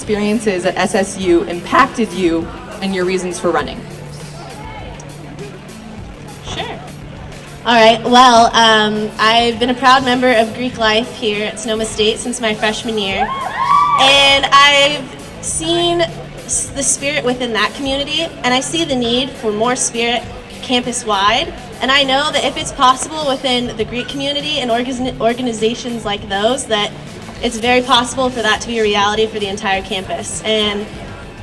experiences at SSU impacted you and your reasons for running? Sure. All right, well, I've been a proud member of Greek life here at Sonoma State since my freshman year, and I've seen the spirit within that community, and I see the need for more spirit campus-wide, and I know that if it's possible within the Greek community and organizations like those, that it's very possible for that to be a reality for the entire campus. And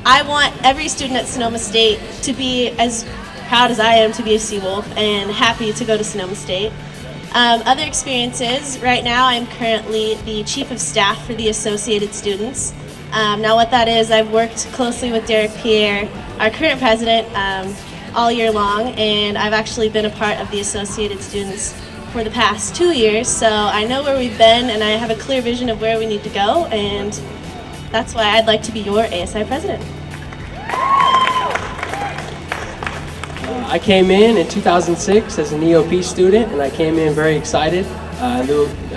I want every student at Sonoma State to be as proud as I am to be a Seawolf and happy to go to Sonoma State. Other experiences, right now I'm currently the Chief of Staff for the Associated Students. Now what that is, I've worked closely with Derek Pierre, our current president, all year long, and I've actually been a part of the Associated Students for the past 2 years, so I know where we've been and I have a clear vision of where we need to go, and that's why I'd like to be your ASI president. I came in 2006 as an EOP student, and I came in very excited. I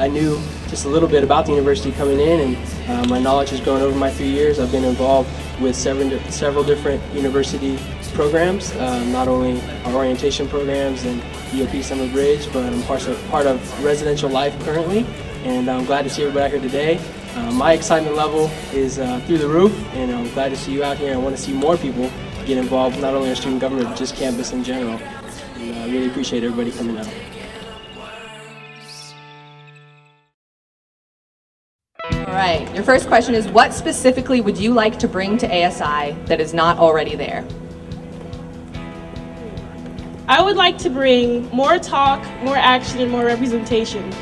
knew just a little bit about the university coming in, and my knowledge has grown over my 3 years. I've been involved with several different university programs, not only our orientation programs and EOP Summer Bridge, but I'm part of residential life currently, and I'm glad to see everybody out here today. My excitement level is through the roof, and I'm glad to see you out here. I want to see more people get involved, not only in student government, but just campus in general. And I really appreciate everybody coming out. All right, your first question is, what specifically would you like to bring to ASI that is not already there? I would like to bring more talk, more action, and more representation.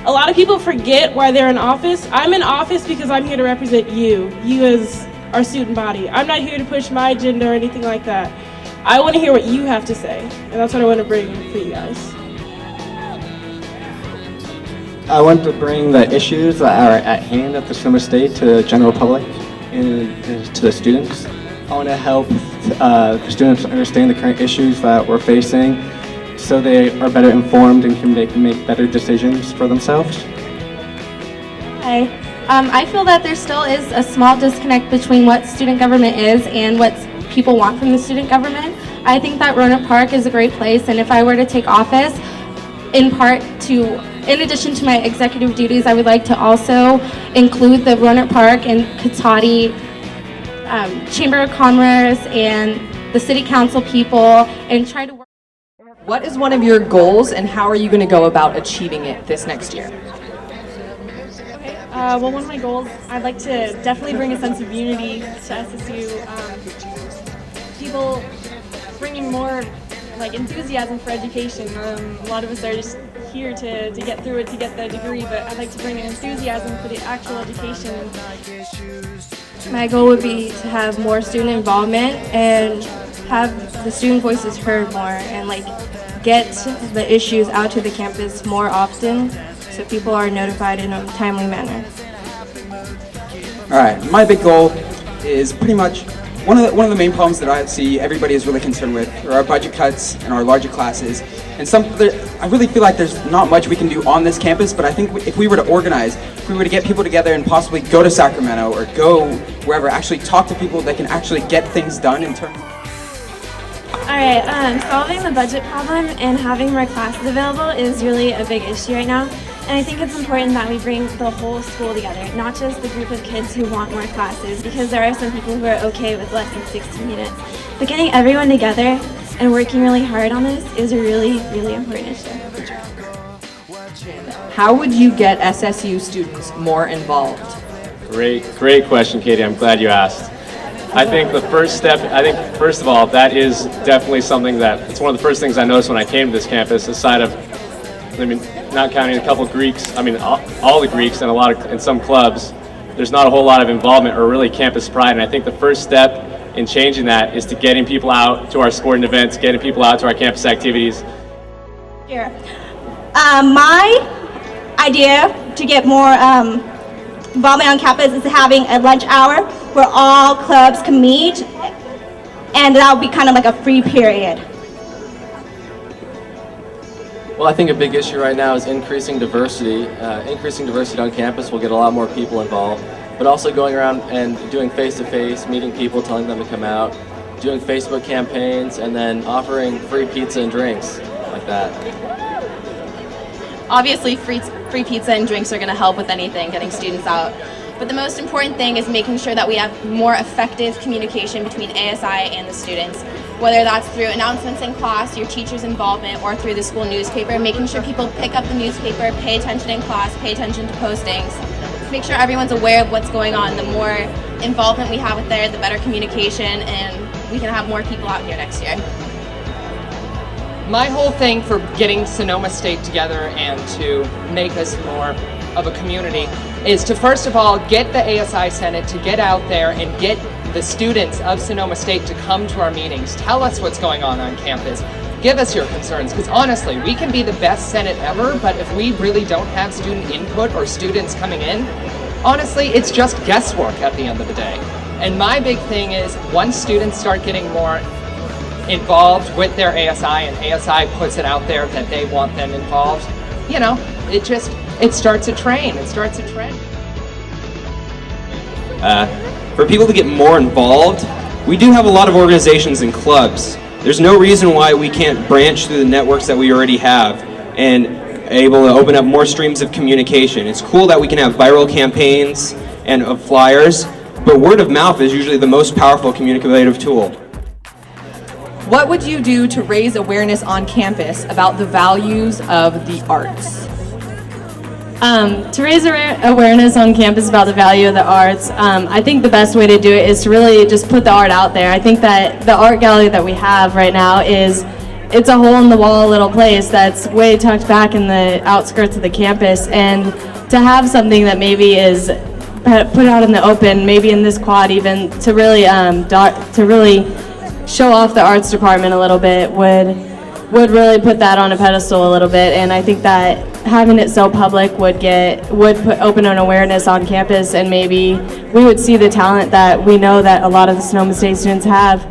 A lot of people forget why they're in office. I'm in office because I'm here to represent you as our student body. I'm not here to push my agenda or anything like that. I want to hear what you have to say, and that's what I want to bring for you guys. I want to bring the issues that are at hand at the Sonoma State to the general public and to the students. I want to help the students understand the current issues that we're facing so they are better informed and can make better decisions for themselves. Hi. I feel that there still is a small disconnect between what student government is and what people want from the student government. I think that Roanoke Park is a great place, and if I were to take office, in addition to my executive duties, I would like to also include the Roanoke Park and Cotati Chamber of Commerce and the City Council people and try to work. What is one of your goals, and how are you going to go about achieving it this next year? Well, one of my goals, I'd like to definitely bring a sense of unity to SSU. People bringing more enthusiasm for education. A lot of us are just here to get through it, to get the degree, but I'd like to bring an enthusiasm for the actual education. My goal would be to have more student involvement and have the student voices heard more and get the issues out to the campus more often so people are notified in a timely manner. All right, my big goal is pretty much one of the main problems that I see everybody is really concerned with are our budget cuts and our larger classes. And I really feel like there's not much we can do on this campus, but I think if we were to organize, if we were to get people together and possibly go to Sacramento or go wherever, actually talk to people that can actually get things done in terms. Alright, solving the budget problem and having more classes available is really a big issue right now. And I think it's important that we bring the whole school together, not just the group of kids who want more classes, because there are some people who are okay with less than 60 minutes. But getting everyone together and working really hard on this is a really, really important issue. How would you get SSU students more involved? Great question, Katie. I'm glad you asked. I think the first step, first of all, that is definitely something it's one of the first things I noticed when I came to this campus, aside of, not counting a couple Greeks, all the Greeks and in some clubs, there's not a whole lot of involvement or really campus pride. And I think the first step in changing that is to getting people out to our sporting events, getting people out to our campus activities. Here. My idea to get more involvement on campus is having a lunch hour where all clubs can meet, and that would be kind of like a free period. Well, I think a big issue right now is increasing diversity. Increasing diversity on campus will get a lot more people involved. but also going around and doing face-to-face, meeting people, telling them to come out, doing Facebook campaigns, and then offering free pizza and drinks like that. Obviously, free pizza and drinks are going to help with anything, getting students out. But the most important thing is making sure that we have more effective communication between ASI and the students, whether that's through announcements in class, your teacher's involvement, or through the school newspaper. Making sure people pick up the newspaper, pay attention in class, pay attention to postings. Make sure everyone's aware of what's going on. The more involvement we have with there, the better communication, and we can have more people out here next year. My whole thing for getting Sonoma State together and to make us more of a community is to first of all get the ASI Senate to get out there and get the students of Sonoma State to come to our meetings. Tell us what's going on campus. Give us your concerns, because honestly, we can be the best Senate ever, but if we really don't have student input or students coming in, honestly, it's just guesswork at the end of the day. And my big thing is once students start getting more involved with their ASI and ASI puts it out there that they want them involved, you know, it starts a train, it starts a trend. For people to get more involved, we do have a lot of organizations and clubs. There's no reason why we can't branch through the networks that we already have and able to open up more streams of communication. It's cool that we can have viral campaigns and flyers, but word of mouth is usually the most powerful communicative tool. What would you do to raise awareness on campus about the values of the arts? To raise awareness on campus about the value of the arts, I think the best way to do it is to really just put the art out there. I think that the art gallery that we have right now it's a hole-in-the-wall little place that's way tucked back in the outskirts of the campus, and to have something that maybe is put out in the open, maybe in this quad even, to really show off the arts department a little bit would really put that on a pedestal a little bit, and I think that having it so public would open an awareness on campus, and maybe we would see the talent that we know that a lot of the Sonoma State students have.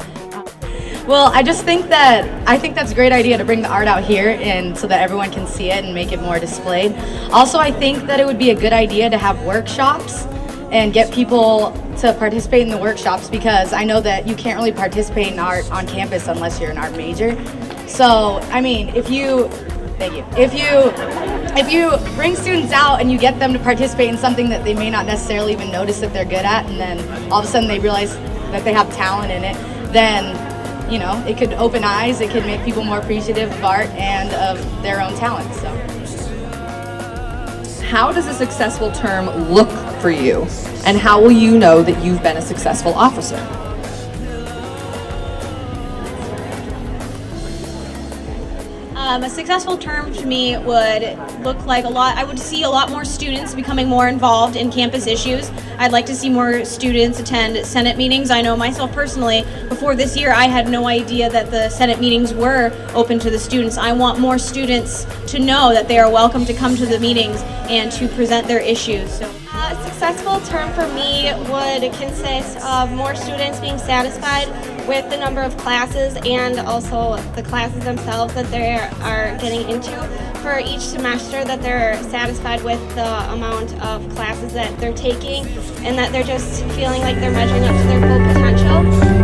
Well, I think that's a great idea to bring the art out here and so that everyone can see it and make it more displayed. Also, I think that it would be a good idea to have workshops and get people to participate in the workshops, because I know that you can't really participate in art on campus unless you're an art major. So, I mean, if you bring students out and you get them to participate in something that they may not necessarily even notice that they're good at, and then all of a sudden they realize that they have talent in it, then, you know, it could open eyes, it could make people more appreciative of art and of their own talent. So, how does a successful term look for you, and how will you know that you've been a successful officer? A successful term to me would look like I would see a lot more students becoming more involved in campus issues. I'd like to see more students attend Senate meetings. I know myself personally, before this year, I had no idea that the Senate meetings were open to the students. I want more students to know that they are welcome to come to the meetings and to present their issues. So. A successful term for me would consist of more students being satisfied with the number of classes and also the classes themselves that they are getting into for each semester, that they're satisfied with the amount of classes that they're taking and that they're just feeling like they're measuring up to their full potential.